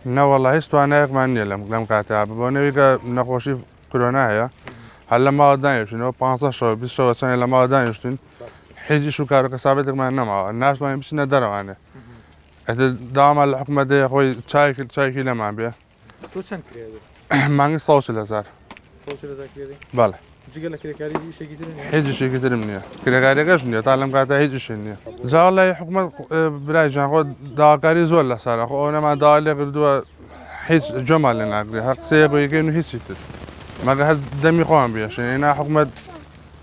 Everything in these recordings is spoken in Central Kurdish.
نەوەڵڵا هیچ توانایەکمان نییە لەم کاتە بۆنەوەی کە نەخۆشی کۆرۆنا هەیە هەر لە ماوە دانیشتینەوە 15 شەو 20 شەوە چەندێک لە ماوە دانیشتین هیچ و کار و کەسابەتێکمان نەماوە ناتوانین بچینە دەرەوانێ داوامان لە حکوومەتەیە خۆی چایکی لەمان بێ مانگی 140,000 بەڵێ هیچ شتێکی ترم نییە کرێکاریەکەش نییە تا لەم کاتە هیچ شتێک نییە جاڵی حکوومەت برای جان خۆ داواکاری زۆر لەسەرە خۆ ئەو نەمان داوا لێ کردووە هیچ جۆمان لێ ناگرێ هەر قسەیە بۆ یەکەین و هیچی تر مەگە هەر دەمی خۆیان بێشن ئێنا حکوومەت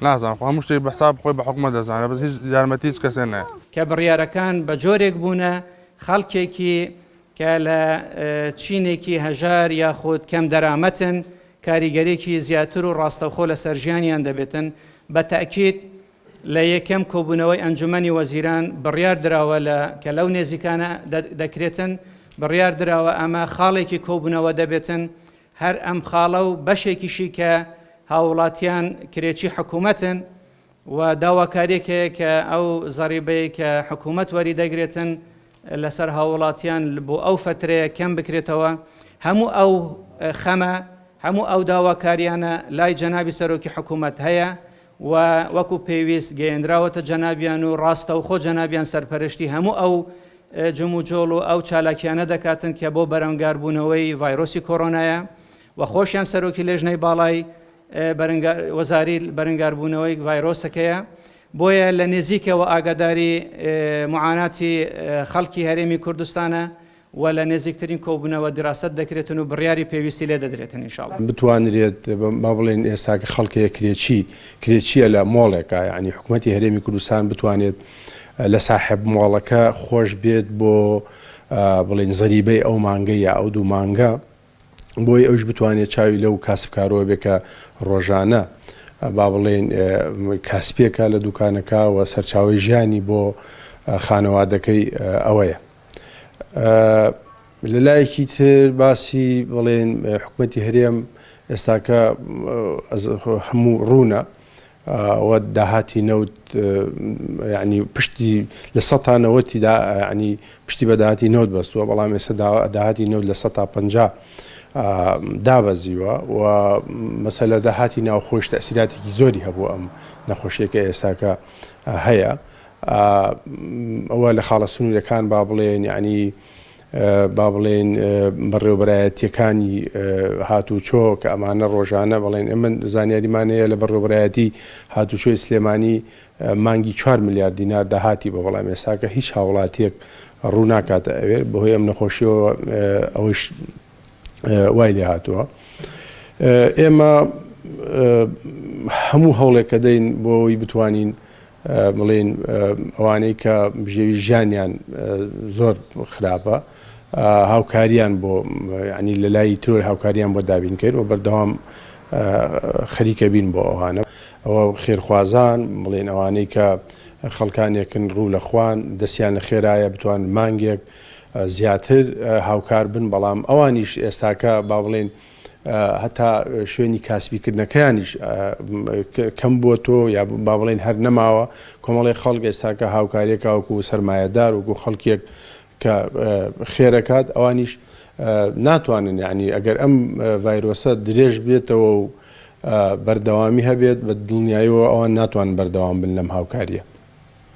نازانم هەموو شتێک بەحساب خۆی بە حکوومەت دەزانێت بەس هیچ یارمەتی هیچ کەسێ نایە کە بڕیارەکان بە جۆرێک بوونە خەڵکێکی کە لە چینێکی هەژار یاخود کەم دەرامەتن کاریگەرێکی زیاتر و ڕاستەوخۆ لە سەرژیانیان دەبێتن بە تەکید لە یەکەم کۆبوونەوەی ئەنجومەنی وەزیران بڕیار دراوە کە لەو نێزیکانە دەکرێتن بڕیار دراوە ئەمە خاڵێکی کۆبوونەوە دەبێتن هەر ئەم خاڵە و بەشێکیشی کە هاوڵاتیان کرێکی حکوومەتن و داواکاریەکەیە کە ئەو زەریبەیە کە حکوومەت وەری دەگرێتن لەسەر هاوڵاتیان بۆ ئەو فترەیە کەم بکرێتەوە هەموو ئەو خەمە هەموو ئەو داواکاریانە لای جەنابی سەرۆکی حکوومەت هەیە و وەکو پێویست گەیەنراوەتە جەنابیان و ڕاستە و خۆ جەنابیان سەرپەرشتی هەموو ئەو جم و جۆڵ و ئەو چالاکیانە دەکاتن کە بۆ بەرەمگاربوونەوەی ڤایرۆسی کۆڕۆنایە و خۆشیان سەرۆکی لێژنەی باڵای وەزاری بەرەمگاربوونەوەی ڤایرۆسەکەیە بۆیە لە نێزیکەوە ئاگاداری معاناتی خەڵکی هەرێمی کوردستانە و لە نێزیکترین کۆبوونەوە دراست دەکرێتن و بڕیاری پێویستی لێ دەدرێتن ئینشاڵڵا بتوانرێت با بڵێن ئێستاکە خەڵکەیە کرێچیە لە مۆڵێکە یعنی حکوومەتی هەرێمی کوردستان بتوانێت لە ساحب مۆڵەکە خۆش بێت بۆ بڵێن زەریبەی ئەو مانگە یا ئەو دوو مانگە بۆی ئەوش بتوانێت چاوی لەو کاسبکارەوە بێکە ڕۆژانە با بڵێن کاسپێکە لە دوکانەکە و سەرچاوی ژیانی بۆ خانەوادەکەی ئەوەیە. لە لایەکی تر باسی بڵێن حکوومەتی هەرێم ئێستاکە هەموو ڕوونە و داهاتی نەوت ینی پشتی لە 100 ینی پشتی بە داهاتی نەوت بەستووە بەڵام ئێستا داهاتی نەوت لە 150 دابەزیوە و مەسەلە داهاتی ناوخۆش تەسیراتێکی زۆری هەبوو ئەم نەخۆشیەکە ئێستاکە هەیە ئەوە لە خاڵە سنوورەکان با بڵێن ینی با بڵێن بەڕێوەبەرایەتیەکانی هاتوچۆ کە ئەمانە ڕۆژانە بڵێن ئەمە زانیاریمانەیە لە بەڕێوەبەرایەتی هاتوچۆی سلێمانی مانگی 4 میلیارد دینار داهاتی بە بەڵام ئێستاکە هیچ هاوڵاتیەک ڕوو ناکاتە ئەوێ بەهۆی ئەم نەخۆشیەوە ئەوش وای لێ هاتووە. ئێمە هەموو هەوڵێک دەین بۆی بتوانین بڵێن ئەوانەی کە بژێوی ژیانیان زۆر خراپە هاوکاریان بۆ ینی لە لای ترۆر هاوکاریان بۆ دابینکەین و بەردەوام خەریکە بین بۆ ئەوانە ئەوە خێرخوازان بڵێن ئەوانەی کە خەڵکانێکن ڕوو لە خوان دەستیان لە خێرایە بتوان مانگێک زیاتر هاوکار بن بەڵام ئەوانیش ئێستاکە با بڵێن هەتا شوێنی کاسبیکردنەکەیانیش کەم بووە تۆ یا با بڵێن هەر نەماوە کۆمەڵی خەڵک ئێستاکە هاوکاریەکە وەکو سەرمایەدار وەکو خەڵکێک کە خێرەکات ئەوانیش ناتوانن یعنی ئەگەر ئەم ڤایرۆسە درێژ بێتەوە و بەردەوامی هەبێت بە دڵنیاییەوە ئەوان ناتوانن بەردەوام بن لەم هاوکاریە.